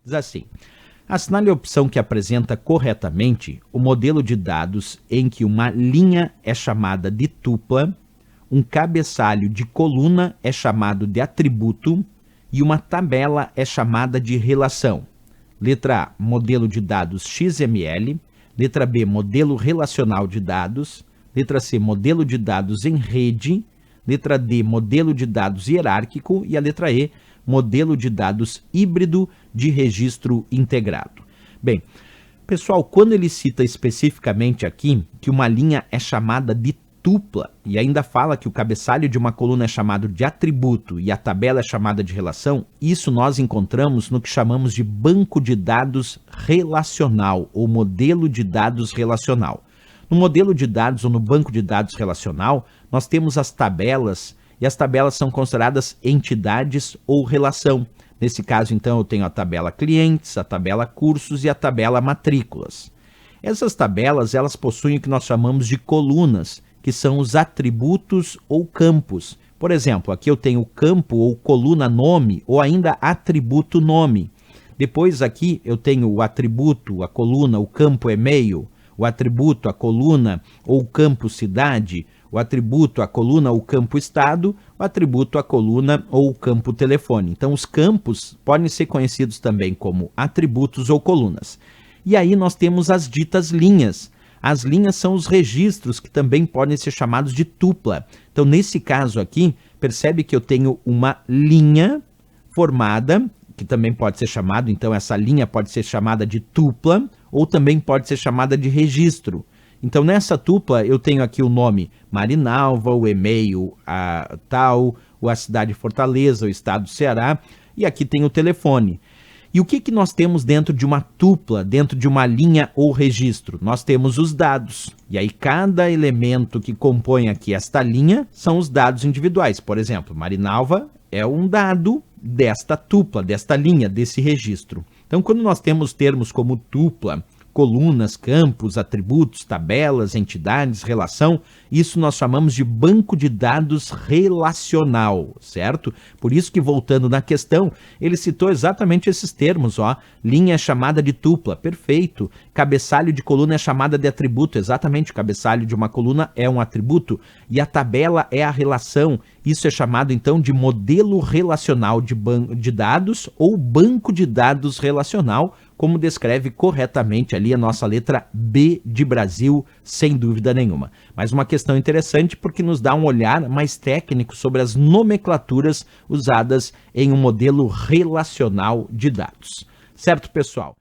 Diz assim: assinale a opção que apresenta corretamente o modelo de dados em que uma linha é chamada de tupla, um cabeçalho de coluna é chamado de atributo e uma tabela é chamada de relação. Letra A, modelo de dados XML. Letra B, modelo relacional de dados. Letra C, modelo de dados em rede. Letra D, modelo de dados hierárquico. E a letra E, modelo de dados híbrido de registro integrado. Bem, pessoal, quando ele cita especificamente aqui que uma linha é chamada de tupla e ainda fala que o cabeçalho de uma coluna é chamado de atributo e a tabela é chamada de relação, isso nós encontramos no que chamamos de banco de dados relacional ou modelo de dados relacional. No modelo de dados ou no banco de dados relacional, nós temos as tabelas e as tabelas são consideradas entidades ou relação. Nesse caso, então, eu tenho a tabela clientes, a tabela cursos e a tabela matrículas. Essas tabelas, elas possuem o que nós chamamos de colunas, que são os atributos ou campos. Por exemplo, aqui eu tenho campo ou coluna nome ou ainda atributo nome. Depois aqui eu tenho o atributo, a coluna, o campo e-mail, o atributo, a coluna ou campo cidade, o atributo, a coluna ou campo estado, o atributo, a coluna ou campo telefone. Então os campos podem ser conhecidos também como atributos ou colunas. E aí nós temos as ditas linhas. As linhas são os registros que também podem ser chamados de tupla. Então, nesse caso aqui, percebe que eu tenho uma linha formada, que também pode ser chamada, então essa linha pode ser chamada de tupla, ou também pode ser chamada de registro. Então, nessa tupla, eu tenho aqui o nome Marinalva, o e-mail tal, a cidade de Fortaleza, o estado do Ceará, e aqui tem o telefone. E o que nós temos dentro de uma tupla, dentro de uma linha ou registro? Nós temos os dados. E aí cada elemento que compõe aqui esta linha são os dados individuais. Por exemplo, Marinalva é um dado desta tupla, desta linha, desse registro. Então, quando nós temos termos como tupla, colunas, campos, atributos, tabelas, entidades, relação, isso nós chamamos de banco de dados relacional, certo? Por isso que, voltando na questão, ele citou exatamente esses termos, ó. Linha é chamada de tupla, perfeito. Cabeçalho de coluna é chamada de atributo, exatamente. O cabeçalho de uma coluna é um atributo e a tabela é a relação. Isso é chamado, então, de modelo relacional de dados ou banco de dados relacional, como descreve corretamente ali a nossa letra B de Brasil, sem dúvida nenhuma. Mas uma questão interessante porque nos dá um olhar mais técnico sobre as nomenclaturas usadas em um modelo relacional de dados. Certo, pessoal?